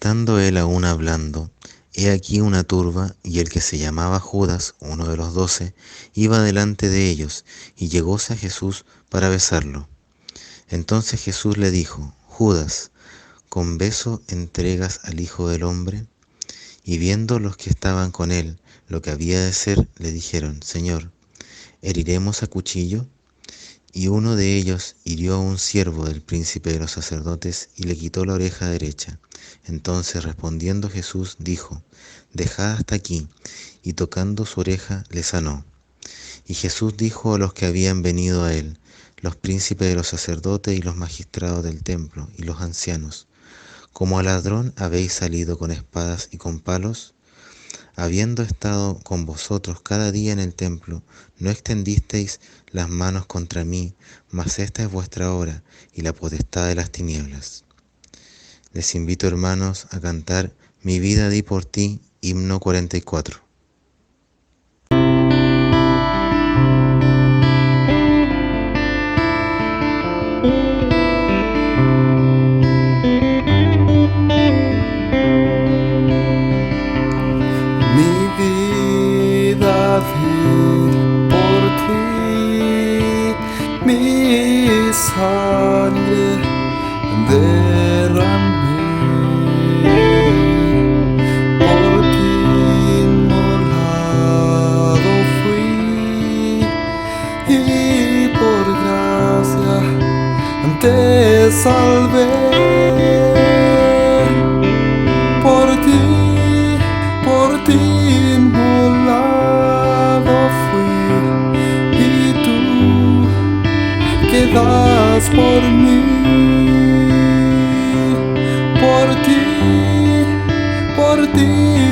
Estando él aún hablando, he aquí una turba, y el que se llamaba Judas, uno de los 12, iba delante de ellos, y llegóse a Jesús para besarlo. Entonces Jesús le dijo: Judas, ¿con beso entregas al Hijo del Hombre? Y viendo los que estaban con él lo que había de ser, le dijeron: Señor, ¿heriremos a cuchillo? Y uno de ellos hirió a un siervo del príncipe de los sacerdotes y le quitó la oreja derecha. Entonces respondiendo Jesús dijo: Dejad hasta aquí, y tocando su oreja le sanó. Y Jesús dijo a los que habían venido a él, los príncipes de los sacerdotes y los magistrados del templo y los ancianos: ¿Como a ladrón habéis salido con espadas y con palos? Habiendo estado con vosotros cada día en el templo, no extendisteis las manos contra mí, mas esta es vuestra hora y la potestad de las tinieblas. Les invito, hermanos, a cantar Mi vida di por ti, himno 44. Mi vida di por ti, mi sangre derramé, por ti inmolado fui, y por gracia te salvé. Por ti inmolado fui, y tú quedas por mí. Por ti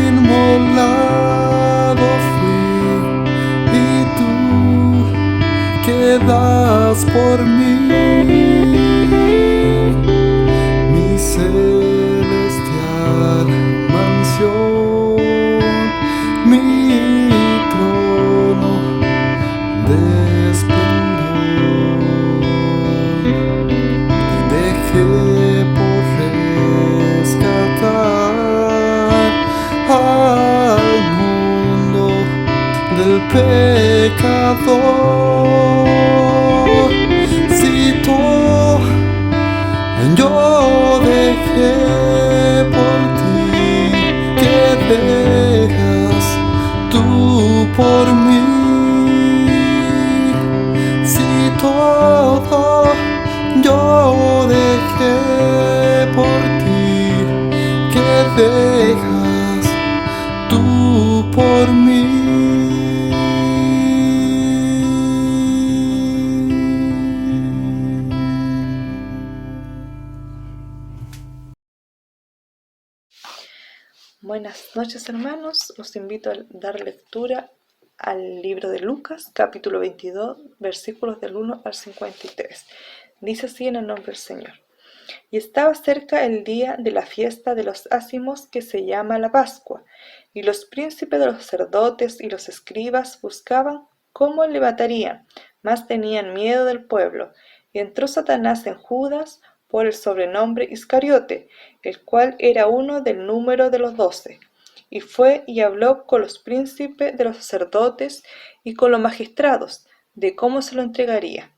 inmolado fui, y tú quedas por mí. Mi celestial mansión, mi trono de esplendor, dejé por rescatar al mundo del pecador. Si tú yo dejé por ti, ¿qué dejas tú por mí? Si todo yo dejé por ti, ¿qué dejas tú por mí? Buenas noches, hermanos. Los invito a dar lectura al libro de Lucas, capítulo 22, versículos del 1 al 53. Dice así en el nombre del Señor. Y estaba cerca el día de la fiesta de los ázimos, que se llama la Pascua, y los príncipes de los sacerdotes y los escribas buscaban cómo le matarían, mas tenían miedo del pueblo. Y entró Satanás en Judas, por el sobrenombre Iscariote, el cual era uno del número de los 12. Y fue y habló con los príncipes de los sacerdotes y con los magistrados, de cómo se lo entregaría,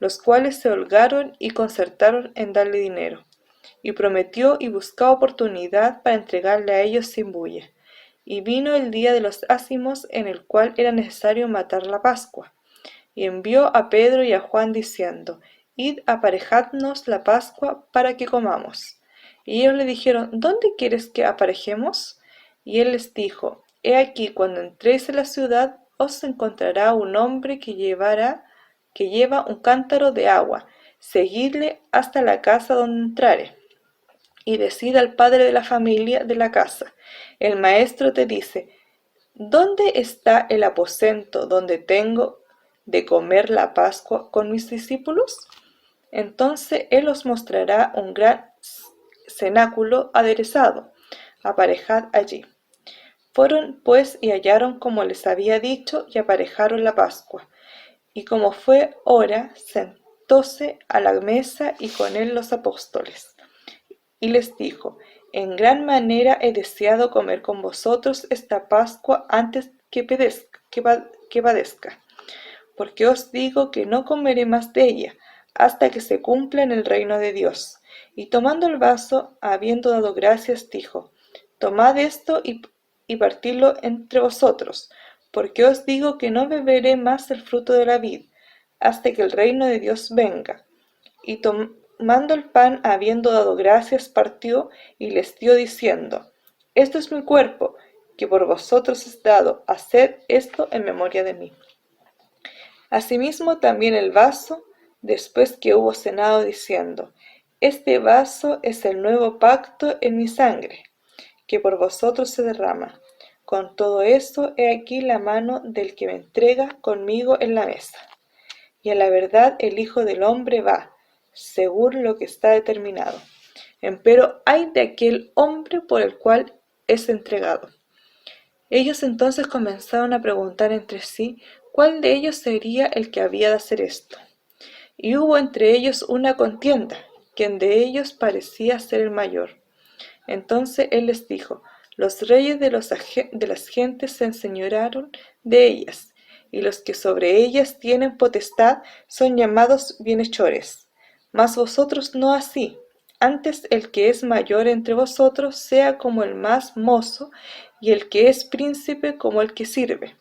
los cuales se holgaron y concertaron en darle dinero. Y prometió y buscaba oportunidad para entregarle a ellos sin bulla. Y vino el día de los ázimos, en el cual era necesario matar la Pascua. Y envió a Pedro y a Juan diciendo: Id, aparejadnos la Pascua para que comamos. Y ellos le dijeron: ¿Dónde quieres que aparejemos? Y él les dijo: He aquí, cuando entréis en la ciudad, os encontrará un hombre que lleva un cántaro de agua. Seguidle hasta la casa donde entrare, y decid al padre de la familia de la casa: El maestro te dice: ¿Dónde está el aposento donde tengo de comer la Pascua con mis discípulos? Entonces él os mostrará un gran cenáculo aderezado. Aparejad allí. Fueron pues y hallaron como les había dicho, y aparejaron la Pascua. Y como fue hora, sentóse a la mesa y con él los apóstoles. Y les dijo: en gran manera he deseado comer con vosotros esta Pascua antes que padezca, porque os digo que no comeré más de ella, hasta que se cumpla en el reino de Dios. Y tomando el vaso, habiendo dado gracias, dijo: Tomad esto y partidlo entre vosotros, porque os digo que no beberé más el fruto de la vid, hasta que el reino de Dios venga. Y tomando el pan, habiendo dado gracias, partió y les dio, diciendo: Esto es mi cuerpo, que por vosotros es dado, haced esto en memoria de mí. Asimismo también el vaso, después que hubo cenado, diciendo: Este vaso es el nuevo pacto en mi sangre, que por vosotros se derrama. Con todo esto, he aquí la mano del que me entrega conmigo en la mesa. Y a la verdad el Hijo del Hombre va, según lo que está determinado. Empero ay de aquel hombre por el cual es entregado. Ellos entonces comenzaron a preguntar entre sí cuál de ellos sería el que había de hacer esto. Y hubo entre ellos una contienda, quien de ellos parecía ser el mayor. Entonces él les dijo: Los reyes de las gentes se enseñorearon de ellas, y los que sobre ellas tienen potestad son llamados bienhechores. Mas vosotros no así. Antes el que es mayor entre vosotros sea como el más mozo, y el que es príncipe como el que sirve.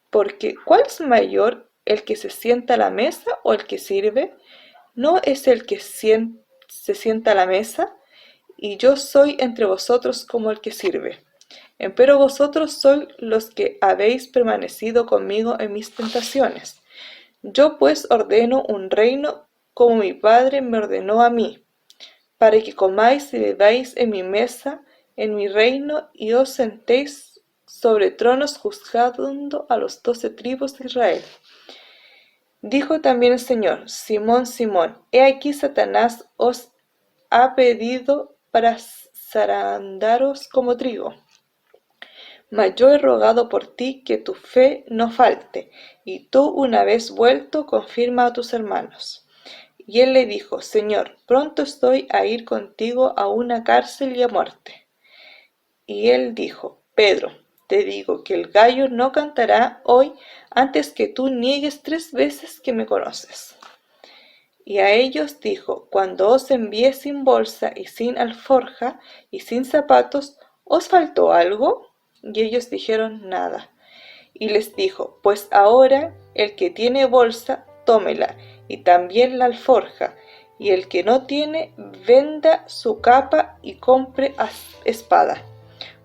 Porque ¿cuál es mayor, el que se sienta a la mesa o el que sirve? ¿No es el que se sienta a la mesa? Y yo soy entre vosotros como el que sirve. Empero vosotros sois los que habéis permanecido conmigo en mis tentaciones. Yo pues ordeno un reino como mi Padre me ordenó a mí, para que comáis y bebáis en mi mesa, en mi reino, y os sentéis sobre tronos juzgando a los 12 tribus de Israel. Dijo también el Señor: Simón, Simón, he aquí Satanás os ha pedido para zarandaros como trigo. Mas yo he rogado por ti que tu fe no falte, y tú, una vez vuelto, confirma a tus hermanos. Y él le dijo: Señor, pronto estoy a ir contigo a una cárcel y a muerte. Y él dijo: Pedro, te digo que el gallo no cantará hoy antes que tú niegues 3 veces que me conoces. Y a ellos dijo: Cuando os envié sin bolsa y sin alforja y sin zapatos, ¿os faltó algo? Y ellos dijeron: Nada. Y les dijo: Pues ahora el que tiene bolsa, tómela, y también la alforja, y el que no tiene, venda su capa y compre espada.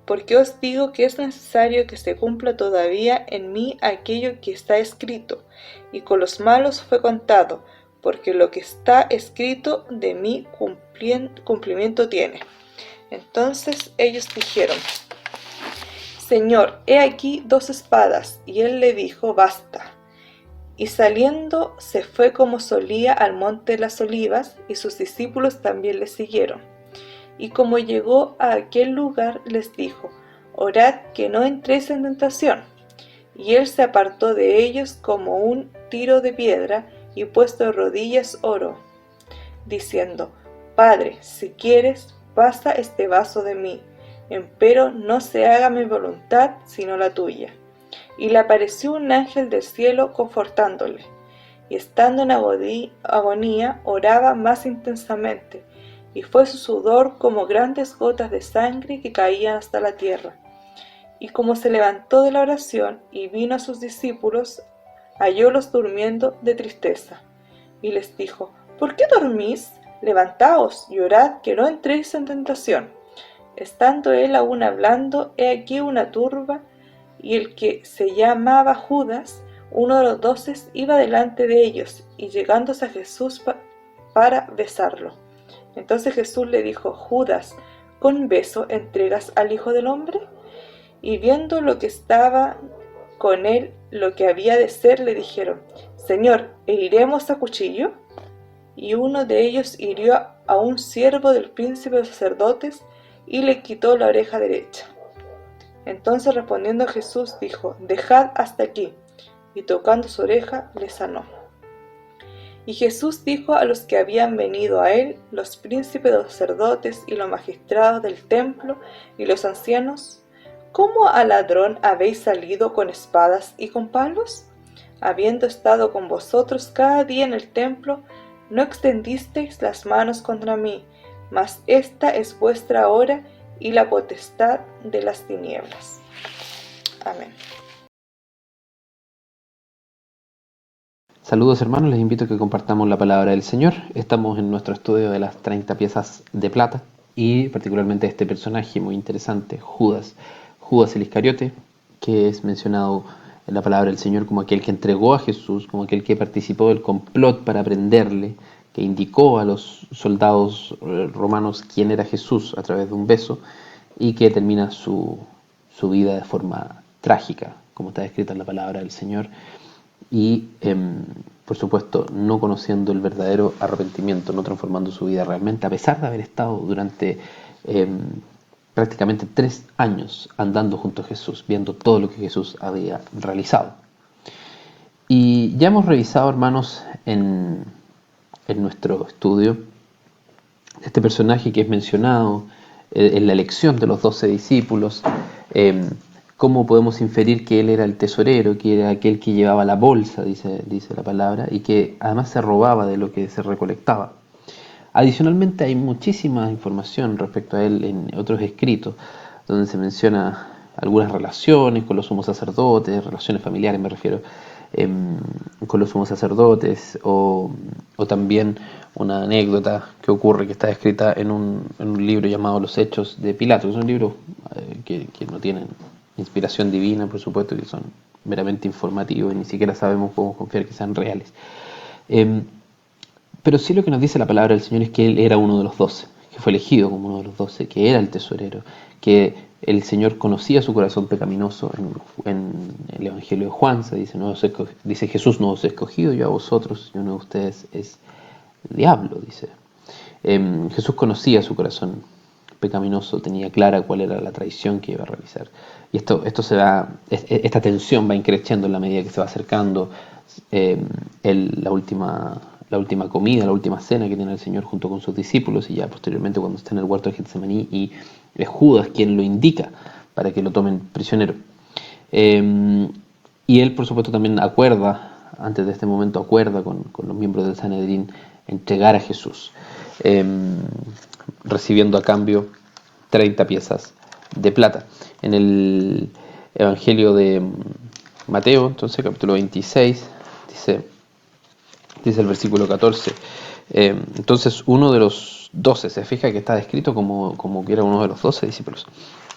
Porque os digo que es necesario que se cumpla todavía en mí aquello que está escrito, y con los malos fue contado, porque lo que está escrito de mí cumplimiento tiene. Entonces ellos dijeron: Señor, he aquí 2 espadas. Y él le dijo: Basta. Y saliendo se fue como solía al monte de las Olivas, y sus discípulos también le siguieron. Y como llegó a aquel lugar, les dijo: Orad que no entréis en tentación. Y él se apartó de ellos como un tiro de piedra, y puesto de rodillas oró, diciendo: Padre, si quieres, pasa este vaso de mí, empero no se haga mi voluntad sino la tuya. Y le apareció un ángel del cielo confortándole, y estando en agonía oraba más intensamente, y fue su sudor como grandes gotas de sangre que caían hasta la tierra. Y como se levantó de la oración y vino a sus discípulos, hallólos durmiendo de tristeza, y les dijo: ¿Por qué dormís? Levantaos y orad que no entréis en tentación. Estando él aún hablando, he aquí una turba, y el que se llamaba Judas, uno de los 12, iba delante de ellos, y llegándose a Jesús para besarlo. Entonces Jesús le dijo: Judas, ¿con beso entregas al Hijo del Hombre? Y viendo lo que estaba con él, lo que había de ser, le dijeron: Señor, ¿heriremos a cuchillo? Y uno de ellos hirió a un siervo del príncipe de los sacerdotes y le quitó la oreja derecha. Entonces respondiendo Jesús dijo: Dejad hasta aquí, y tocando su oreja le sanó. Y Jesús dijo a los que habían venido a él, los príncipes de los sacerdotes y los magistrados del templo y los ancianos: ¿Cómo al ladrón habéis salido con espadas y con palos? Habiendo estado con vosotros cada día en el templo, no extendisteis las manos contra mí, mas esta es vuestra hora y la potestad de las tinieblas. Amén. Saludos hermanos, les invito a que compartamos la palabra del Señor. Estamos en nuestro estudio de las 30 piezas de plata y particularmente este personaje muy interesante, Judas el Iscariote, que es mencionado en la palabra del Señor como aquel que entregó a Jesús, como aquel que participó del complot para prenderle, que indicó a los soldados romanos quién era Jesús a través de un beso y que termina su vida de forma trágica, como está escrito en la palabra del Señor. Y por supuesto no conociendo el verdadero arrepentimiento, no transformando su vida realmente, a pesar de haber estado durante prácticamente 3 años andando junto a Jesús, viendo todo lo que Jesús había realizado. Y ya hemos revisado, hermanos, en nuestro estudio este personaje que es mencionado en la elección de los 12 discípulos, cómo podemos inferir que él era el tesorero, que era aquel que llevaba la bolsa, dice la palabra, y que además se robaba de lo que se recolectaba. Adicionalmente hay muchísima información respecto a él en otros escritos, donde se menciona algunas relaciones con los sumos sacerdotes, relaciones familiares me refiero, con los sumos sacerdotes, o también una anécdota que ocurre, que está escrita en un libro llamado Los Hechos de Pilato. Es un libro que no tiene inspiración divina, por supuesto, que son meramente informativos y ni siquiera sabemos cómo confiar que sean reales. Pero sí lo que nos dice la palabra del Señor es que él era uno de los 12, que fue elegido como uno de los 12, que era el tesorero, que el Señor conocía su corazón pecaminoso. En el Evangelio de Juan se dice, dice Jesús: no os he escogido yo a vosotros, y uno de ustedes es el diablo, dice. Jesús conocía su corazón pecaminoso, tenía clara cuál era la traición que iba a realizar. Y esta tensión va increciendo en la medida que se va acercando la última comida, la última cena que tiene el Señor junto con sus discípulos, y ya posteriormente cuando está en el huerto de Getsemaní, y es Judas quien lo indica para que lo tomen prisionero. Y él, por supuesto, también antes de este momento acuerda con los miembros del Sanedrín entregar a Jesús, recibiendo a cambio 30 piezas de plata. En el Evangelio de Mateo, entonces, capítulo 26, dice el versículo 14, entonces uno de los 12, se fija que está descrito como que era uno de los 12 discípulos,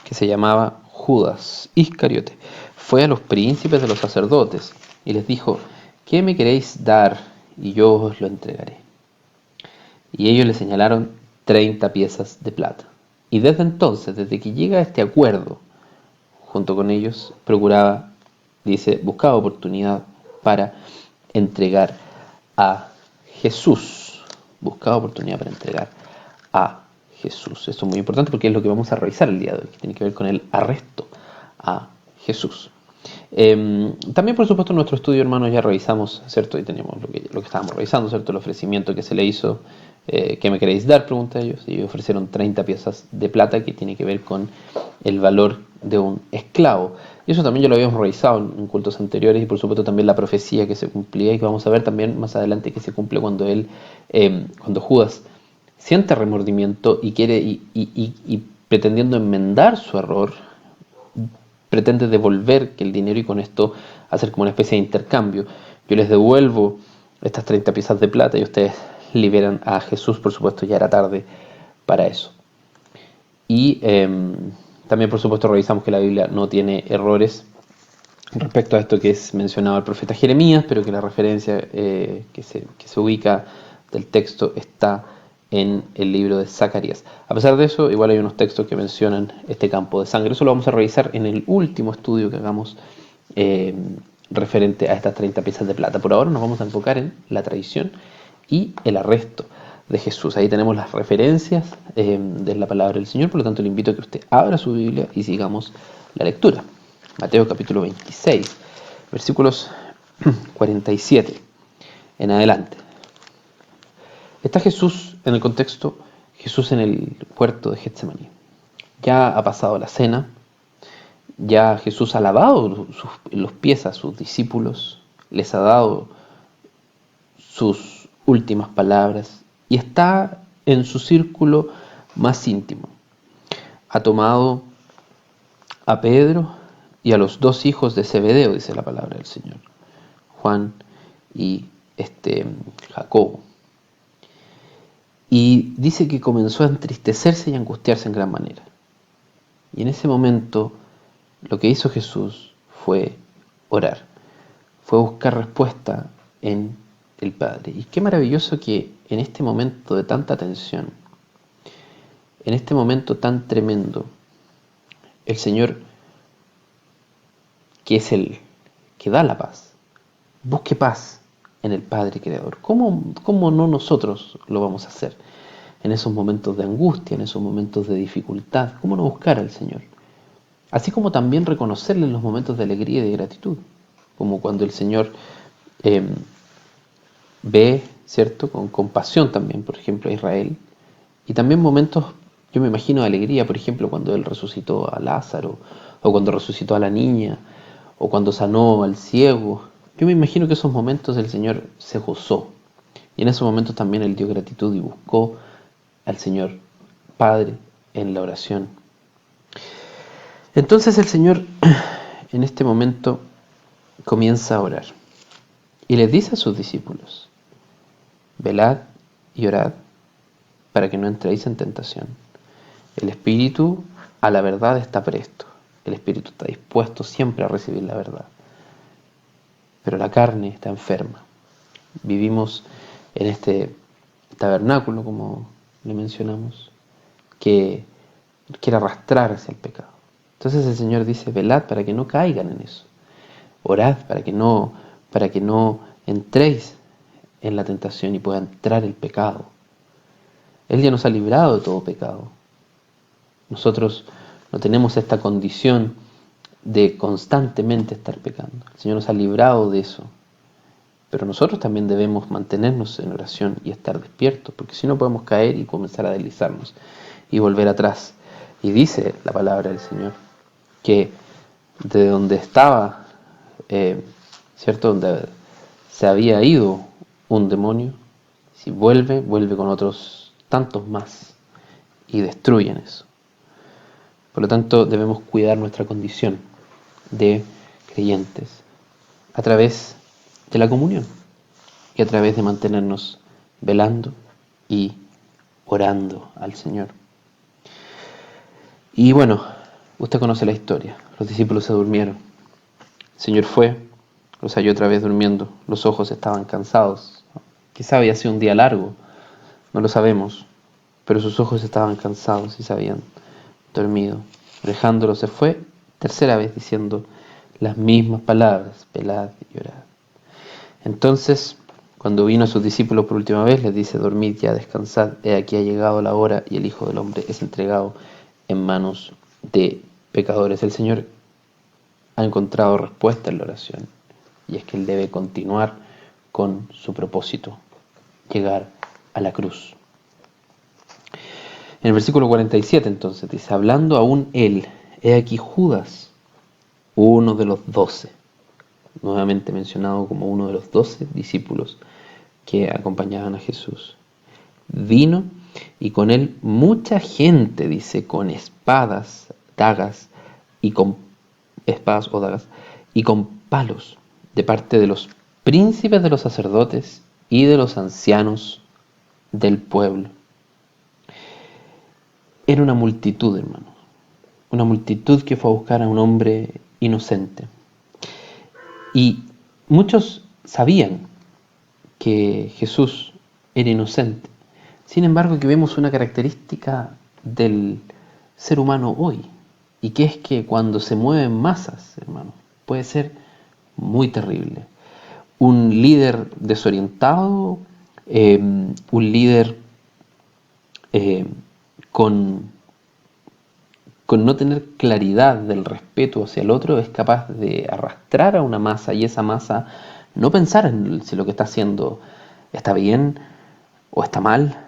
que se llamaba Judas Iscariote, fue a los príncipes de los sacerdotes y les dijo: ¿qué me queréis dar? Y yo os lo entregaré. Y ellos le señalaron 30 piezas de plata. Y desde entonces, desde que llega a este acuerdo junto con ellos, buscaba oportunidad para entregar a Jesús. Buscaba oportunidad para entregar a Jesús. Esto es muy importante porque es lo que vamos a revisar el día de hoy, que tiene que ver con el arresto a Jesús. También, por supuesto, en nuestro estudio, hermanos, ya revisamos, ¿cierto? Y teníamos lo que estábamos revisando, ¿cierto? El ofrecimiento que se le hizo. ¿Qué me queréis dar?, pregunta ellos. Y ofrecieron 30 piezas de plata, que tiene que ver con el valor de un esclavo. Y eso también ya lo habíamos revisado en cultos anteriores, y por supuesto también la profecía que se cumplía, y que vamos a ver también más adelante que se cumple cuando Judas siente remordimiento y quiere, y pretendiendo enmendar su error, pretende devolver el dinero, y con esto hacer como una especie de intercambio. Yo les devuelvo estas 30 piezas de plata y ustedes liberan a Jesús. Por supuesto, ya era tarde para eso. Y también, por supuesto, revisamos que la Biblia no tiene errores respecto a esto que es mencionado el profeta Jeremías, pero que la referencia que se ubica del texto está en el libro de Zacarías. A pesar de eso, igual hay unos textos que mencionan este campo de sangre. Eso lo vamos a revisar en el último estudio que hagamos referente a estas 30 piezas de plata. Por ahora nos vamos a enfocar en la traición y el arresto de Jesús. Ahí tenemos las referencias de la palabra del Señor. Por lo tanto, le invito a que usted abra su Biblia y sigamos la lectura. Mateo capítulo 26, versículos 47 en adelante. Está Jesús en el contexto, Jesús en el huerto de Getsemaní. Ya ha pasado la cena, ya Jesús ha lavado los pies a sus discípulos, les ha dado sus últimas palabras y está en su círculo más íntimo. Ha tomado a Pedro y a los dos hijos de Zebedeo, dice la palabra del Señor, Juan y Jacobo. Y dice que comenzó a entristecerse y a angustiarse en gran manera. Y en ese momento lo que hizo Jesús fue orar, fue buscar respuesta en el Padre. Y qué maravilloso que en este momento de tanta tensión, en este momento tan tremendo, el Señor, que es el que da la paz, busque paz en el Padre Creador. ¿Cómo no nosotros lo vamos a hacer? En esos momentos de angustia, en esos momentos de dificultad, ¿cómo no buscar al Señor? Así como también reconocerle en los momentos de alegría y de gratitud, como cuando el Señor ve, ¿cierto?, con compasión también, por ejemplo, a Israel, y también momentos, yo me imagino, de alegría, por ejemplo, cuando Él resucitó a Lázaro, o cuando resucitó a la niña, o cuando sanó al ciego. Yo me imagino que esos momentos el Señor se gozó, y en esos momentos también Él dio gratitud y buscó al Señor Padre en la oración. Entonces el Señor en este momento comienza a orar y les dice a sus discípulos: velad y orad para que no entréis en tentación. El espíritu a la verdad está presto, el espíritu está dispuesto siempre a recibir la verdad, pero la carne está enferma. Vivimos en este tabernáculo, como le mencionamos, que quiere arrastrar hacia el pecado. Entonces el Señor dice: velad para que no caigan en eso. Orad para que no entréis en la tentación y pueda entrar el pecado. Él ya nos ha librado de todo pecado. Nosotros no tenemos esta condición de constantemente estar pecando. El Señor nos ha librado de eso. Pero nosotros también debemos mantenernos en oración y estar despiertos, porque si no podemos caer y comenzar a deslizarnos y volver atrás. Y dice la palabra del Señor que de donde estaba, ¿cierto?, donde se había ido un demonio, si vuelve con otros tantos más y destruyen eso. Por lo tanto, debemos cuidar nuestra condición de creyentes a través de la comunión y a través de mantenernos velando y orando al Señor. Y bueno, usted conoce la historia. Los discípulos se durmieron. El Señor fue, los halló otra vez durmiendo. Los ojos estaban cansados. Quizá había sido un día largo, no lo sabemos, pero sus ojos estaban cansados y se habían dormido. Dejándolo se fue, tercera vez diciendo las mismas palabras: velad y orad. Entonces, cuando vino a sus discípulos por última vez, les dice: dormid ya, descansad, he aquí ha llegado la hora y el Hijo del Hombre es entregado en manos de pecadores. El Señor ha encontrado respuesta en la oración, y es que Él debe continuar con su propósito, llegar a la cruz. En el versículo 47 entonces dice: hablando aún Él, he aquí Judas, uno de los 12, nuevamente mencionado como uno de los 12 discípulos que acompañaban a Jesús, vino y con él mucha gente, dice, con espadas, dagas y con espadas o dagas y con palos, de parte de los príncipes de los sacerdotes y de los ancianos del pueblo. Era una multitud, hermano, una multitud que fue a buscar a un hombre inocente. Y muchos sabían que Jesús era inocente. Sin embargo, aquí vemos una característica del ser humano hoy, y que es que cuando se mueven masas, hermano, puede ser muy terrible. Un líder desorientado, un líder con no tener claridad del respeto hacia el otro, es capaz de arrastrar a una masa, y esa masa no pensar en si lo que está haciendo está bien o está mal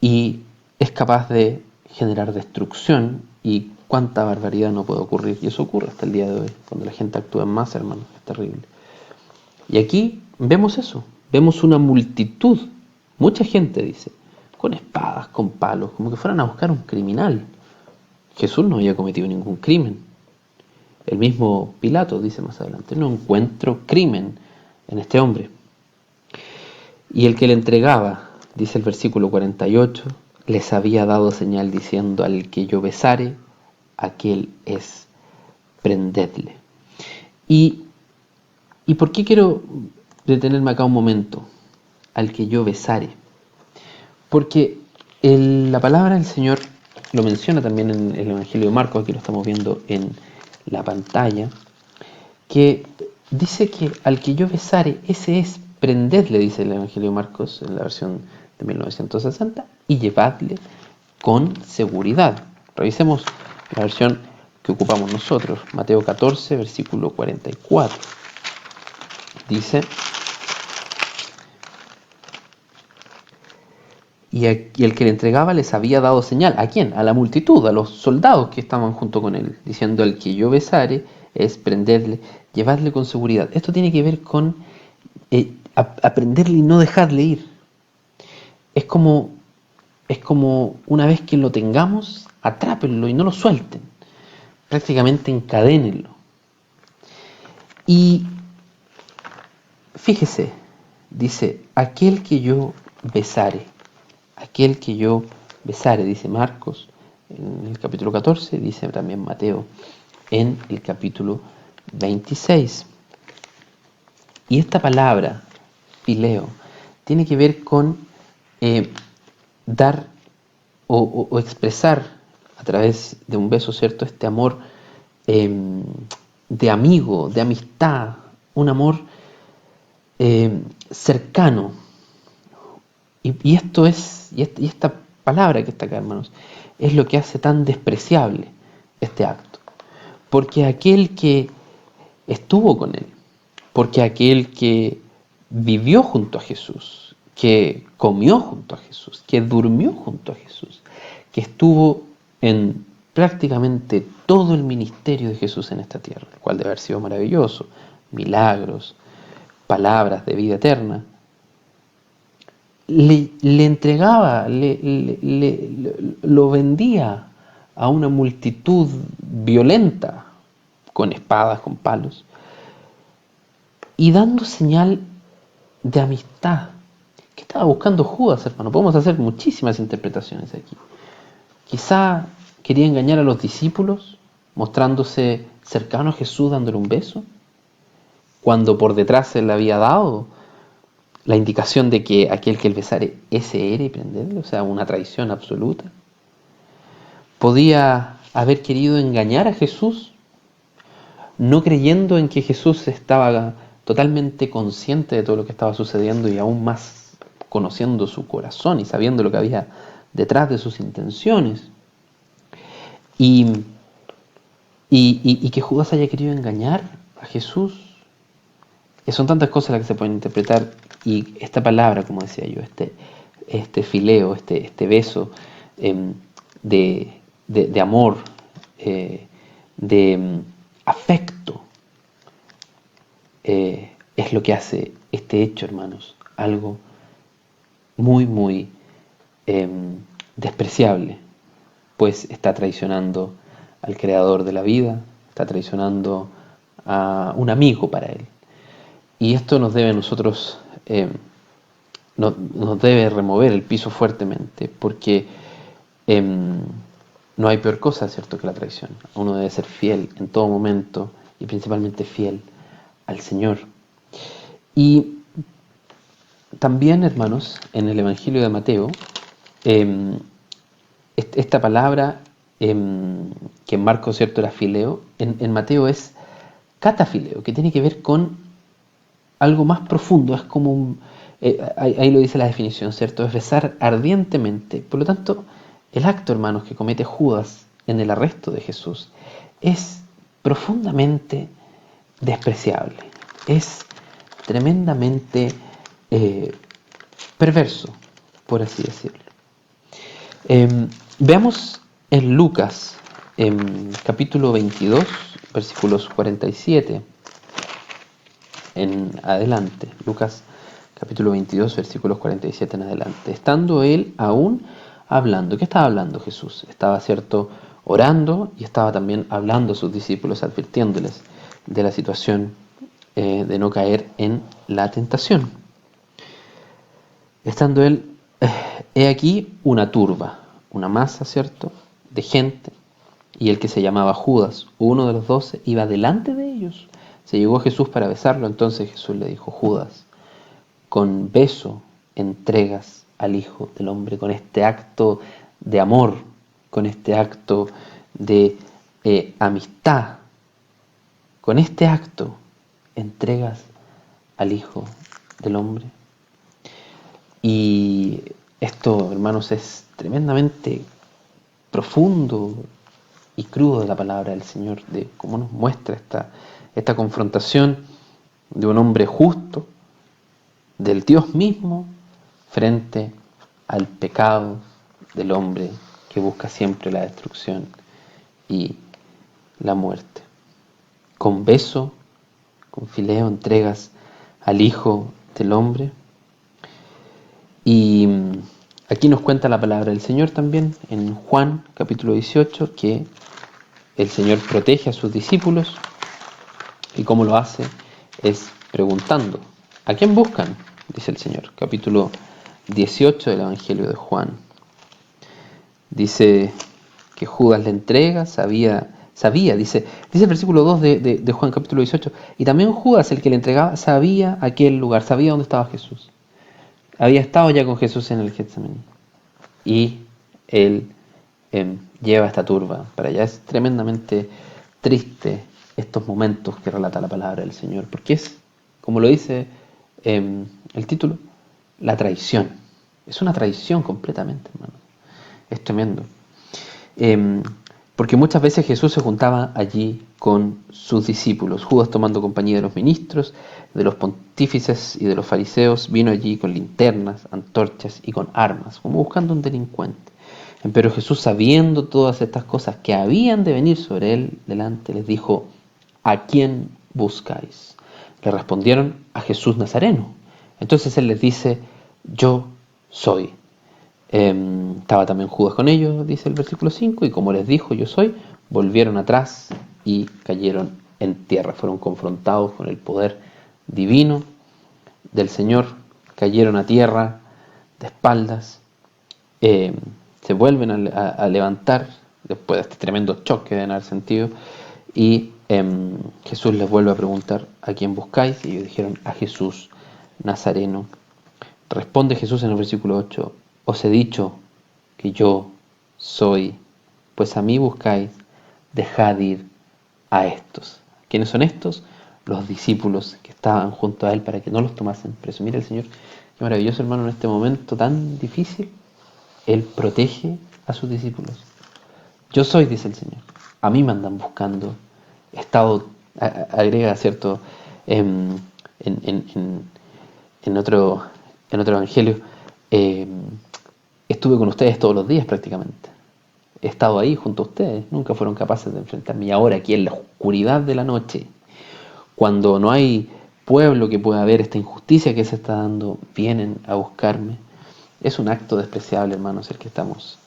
y es capaz de generar destrucción, y cuánta barbaridad no puede ocurrir. Y eso ocurre hasta el día de hoy, cuando la gente actúa en masa, hermanos, es terrible. Y aquí vemos eso, vemos una multitud, mucha gente, dice, con espadas, con palos, como que fueran a buscar un criminal. Jesús no había cometido ningún crimen. El mismo Pilato dice más adelante, no encuentro crimen en este hombre. Y el que le entregaba, dice el versículo 48, les había dado señal diciendo, al que yo besare, aquel es, prendedle. ¿Y por qué quiero detenerme acá un momento? Al que yo besare. Porque la palabra del Señor lo menciona también en el Evangelio de Marcos, aquí lo estamos viendo en la pantalla, que dice que al que yo besare, ese es, prendedle, dice el Evangelio de Marcos en la versión de 1960, y llevadle con seguridad. Revisemos la versión que ocupamos nosotros, Mateo 14, versículo 44. Dice: y el que le entregaba les había dado señal. ¿A quién? A la multitud, a los soldados que estaban junto con él, diciendo, al que yo besare, es prenderle, llevadle con seguridad. Esto tiene que ver con aprenderle y no dejarle ir. Es como una vez que lo tengamos, atrápenlo y no lo suelten. Prácticamente encadénenlo. Y fíjese, dice, aquel que yo besare. Aquel que yo besare, dice Marcos en el capítulo 14, dice también Mateo en el capítulo 26. Y esta palabra, fileo, tiene que ver con dar o expresar a través de un beso, ¿cierto?, este amor de amigo, de amistad, un amor cercano. Y esta palabra que está acá, hermanos, es lo que hace tan despreciable este acto. Porque aquel que estuvo con él, porque aquel que vivió junto a Jesús, que comió junto a Jesús, que durmió junto a Jesús, que estuvo en prácticamente todo el ministerio de Jesús en esta tierra, el cual debe haber sido maravilloso, milagros, palabras de vida eterna, le entregaba, lo vendía a una multitud violenta, con espadas, con palos, y dando señal de amistad. ¿Qué estaba buscando Judas, hermano? Podemos hacer muchísimas interpretaciones aquí. Quizá quería engañar a los discípulos, mostrándose cercano a Jesús, dándole un beso, cuando por detrás se le había dado la indicación de que aquel que él besare, ese era, y prenderle, o sea, una traición absoluta. Podía haber querido engañar a Jesús, no creyendo en que Jesús estaba totalmente consciente de todo lo que estaba sucediendo, y aún más conociendo su corazón y sabiendo lo que había detrás de sus intenciones. Y que Judas haya querido engañar a Jesús. Son tantas cosas las que se pueden interpretar, y esta palabra, como decía yo, este fileo, este beso de amor, de afecto, es lo que hace este hecho, hermanos, algo muy, muy despreciable, pues está traicionando al creador de la vida, está traicionando a un amigo para él. Y esto nos debe a nosotros, nos debe remover el piso fuertemente, porque no hay peor cosa, ¿cierto?, que la traición. Uno debe ser fiel en todo momento, y principalmente fiel al Señor. Y también, hermanos, en el Evangelio de Mateo, esta palabra que en Marcos, ¿cierto?, era fileo, en Mateo es catafileo, que tiene que ver con algo más profundo. Es como ahí lo dice la definición, ¿cierto? Es besar ardientemente. Por lo tanto, el acto, hermanos, que comete Judas en el arresto de Jesús es profundamente despreciable, es tremendamente perverso, por así decirlo. Veamos en Lucas, capítulo 22, versículos 47 en adelante. Lucas capítulo 22, versículos 47 en adelante. Estando él aún hablando. ¿Qué estaba hablando Jesús? Estaba, cierto, orando, y estaba también hablando a sus discípulos, advirtiéndoles de la situación de no caer en la tentación. Estando él, he aquí una turba, una masa, ¿cierto?, de gente, y el que se llamaba Judas, uno de los 12, iba delante de ellos. Se llegó a Jesús para besarlo. Entonces Jesús le dijo: Judas, con beso entregas al Hijo del Hombre. Con este acto de amor, con este acto de amistad, con este acto entregas al Hijo del Hombre. Y esto, hermanos, es tremendamente profundo y crudo de la palabra del Señor, de cómo nos muestra esta confrontación de un hombre justo, del Dios mismo, frente al pecado del hombre que busca siempre la destrucción y la muerte. Con beso, con fileo entregas al Hijo del Hombre. Y aquí nos cuenta la palabra del Señor también en Juan capítulo 18, que el Señor protege a sus discípulos, y cómo lo hace es preguntando: ¿a quién buscan?, dice el Señor. Capítulo 18 del Evangelio de Juan. Dice que Judas le entrega, sabía, dice el versículo 2 de Juan capítulo 18, y también Judas, el que le entregaba, sabía aquel lugar, sabía dónde estaba Jesús. Había estado ya con Jesús en el Getsemaní, y él lleva esta turba para allá. Es tremendamente triste estos momentos que relata la palabra del Señor, porque es, como lo dice el título, la traición. Es una traición completamente, hermano. Es tremendo. Porque muchas veces Jesús se juntaba allí con sus discípulos. Judas, tomando compañía de los ministros, de los pontífices y de los fariseos, vino allí con linternas, antorchas y con armas, como buscando un delincuente. Pero Jesús, sabiendo todas estas cosas que habían de venir sobre él delante, les dijo: ¿a quién buscáis? Le respondieron: a Jesús Nazareno. Entonces él les dice: yo soy. Estaba también Judas con ellos, dice el versículo 5, y como les dijo: yo soy, volvieron atrás y cayeron en tierra. Fueron confrontados con el poder divino del Señor, cayeron a tierra de espaldas, se vuelven a levantar después de este tremendo choque que deben haber sentido, y Jesús les vuelve a preguntar: ¿a quién buscáis? Y ellos dijeron: a Jesús Nazareno. Responde Jesús en el versículo 8: os he dicho que yo soy, pues a mí buscáis, dejad ir a estos. ¿Quiénes son estos? Los discípulos que estaban junto a él para que no los tomasen presos. Mira el Señor, qué maravilloso, hermano, en este momento tan difícil. Él protege a sus discípulos. Yo soy, dice el Señor. A mí me andan buscando. He estado, agrega, ¿cierto?, en otro evangelio, estuve con ustedes todos los días prácticamente. He estado ahí junto a ustedes. Nunca fueron capaces de enfrentarme. Y ahora, aquí en la oscuridad de la noche, cuando no hay pueblo que pueda ver esta injusticia que se está dando, vienen a buscarme. Es un acto despreciable, hermanos, el que estamos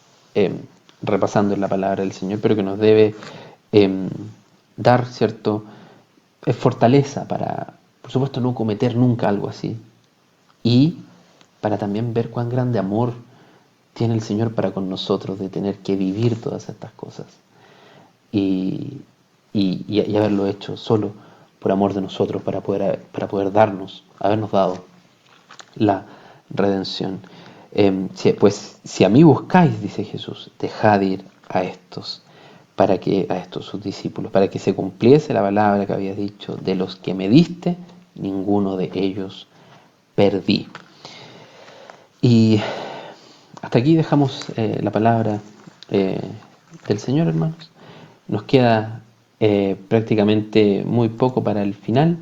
repasando en la palabra del Señor, pero que nos debe dar, ¿cierto?, fortaleza para, por supuesto, no cometer nunca algo así, y para también ver cuán grande amor tiene el Señor para con nosotros, de tener que vivir todas estas cosas y haberlo hecho solo por amor de nosotros, para poder habernos dado la redención. Pues si a mí buscáis, dice Jesús, dejad ir a estos, sus discípulos, para que se cumpliese la palabra que había dicho: de los que me diste, ninguno de ellos perdí. Y hasta aquí dejamos la palabra del Señor, hermanos. Nos queda prácticamente muy poco para el final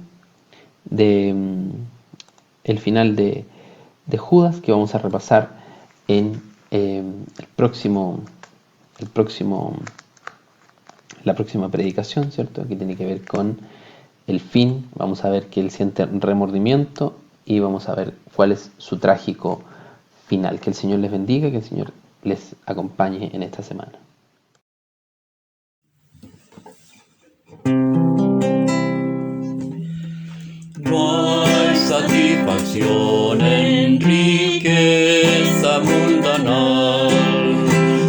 de Judas, que vamos a repasar en la próxima predicación, ¿cierto? Que tiene que ver con el fin. Vamos a ver que él siente remordimiento y vamos a ver cuál es su trágico final. Que el Señor les bendiga, que el Señor les acompañe en esta semana. No hay satisfacción en riqueza mundanal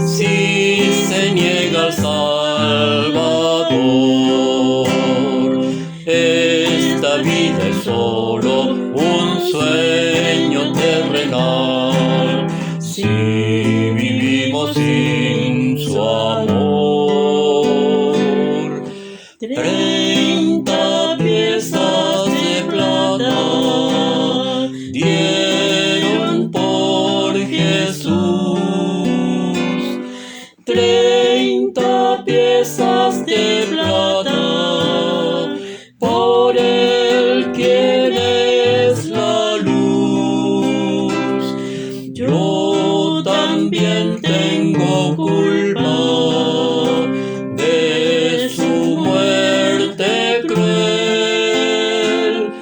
si se niega al Salvador. Esta vida es solo un sueño terrenal si vivimos sin su amor. 30 piezas de plata dieron por Jesús. 30 piezas de plata por Él quien es la luz. Yo también tengo culpa de su muerte cruel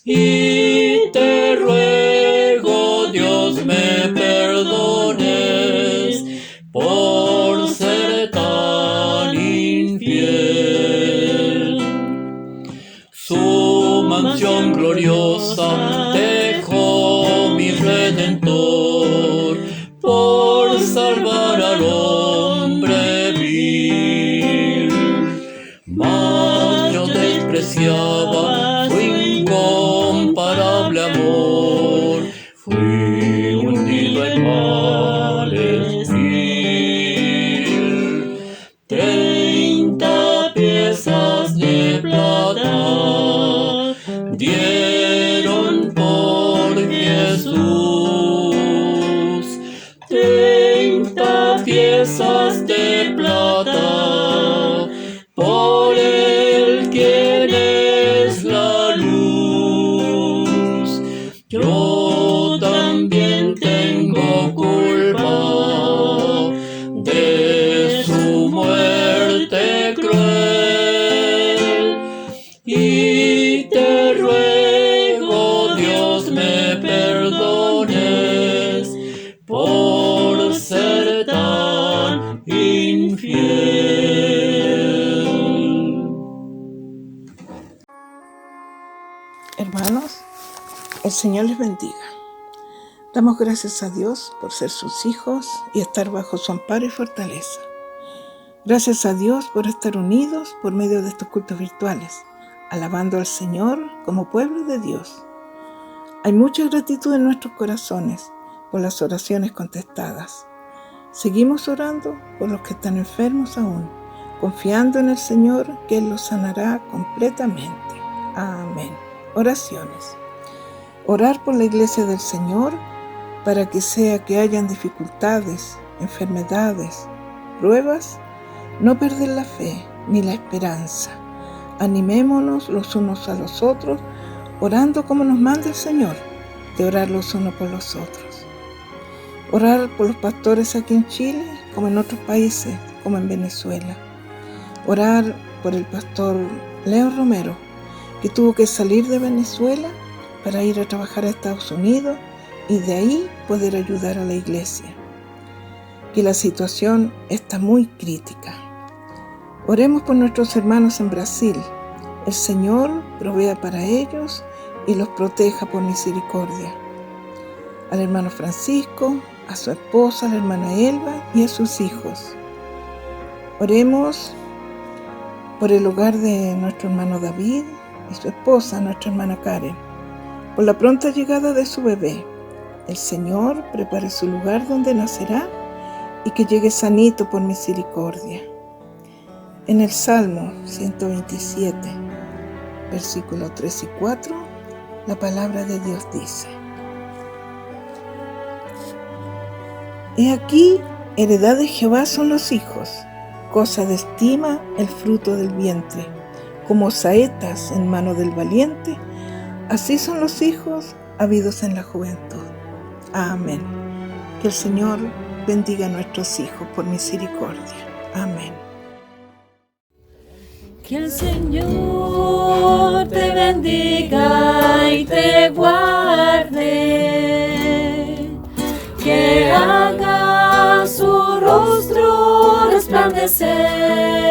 y te ruego, Dios, me perdones por ser tan infiel. Su mansión gloriosa dejó mi Redentor por salvar al hombre vil. Mas yo despreciaba su incomparable amor, fui hundido en males vil. 30 piezas de plata dieron por Jesús. 30 piezas de plata por Él quien es la luz. Yo también tengo culpa de su muerte cruel y te ruego, Dios, me perdones por ser tan infiel. Hermanos, el Señor les bendiga. Damos gracias a Dios por ser sus hijos y estar bajo su amparo y fortaleza. Gracias a Dios por estar unidos por medio de estos cultos virtuales, alabando al Señor como pueblo de Dios. Hay mucha gratitud en nuestros corazones por las oraciones contestadas. Seguimos orando por los que están enfermos aún, confiando en el Señor que Él los sanará completamente. Amén. Oraciones. Orar por la iglesia del Señor para que sea que hayan dificultades, enfermedades, pruebas, no perder la fe ni la esperanza. Animémonos los unos a los otros, orando como nos manda el Señor, de orar los unos por los otros. Orar por los pastores aquí en Chile, como en otros países, como en Venezuela. Orar por el pastor Leo Romero, que tuvo que salir de Venezuela para ir a trabajar a Estados Unidos y de ahí poder ayudar a la iglesia, que la situación está muy crítica. Oremos por nuestros hermanos en Brasil. El Señor provea para ellos y los proteja por misericordia. Al hermano Francisco, a su esposa, a la hermana Elba y a sus hijos. Oremos por el hogar de nuestro hermano David y su esposa, nuestra hermana Karen, por la pronta llegada de su bebé. El Señor prepare su lugar donde nacerá y que llegue sanito por misericordia. En el Salmo 127, versículos 3 y 4, la palabra de Dios dice: He aquí, heredad de Jehová son los hijos, cosa de estima el fruto del vientre. Como saetas en mano del valiente, así son los hijos habidos en la juventud. Amén. Que el Señor bendiga a nuestros hijos por misericordia. Amén. Que el Señor te bendiga y te guarde, que haga su rostro resplandecer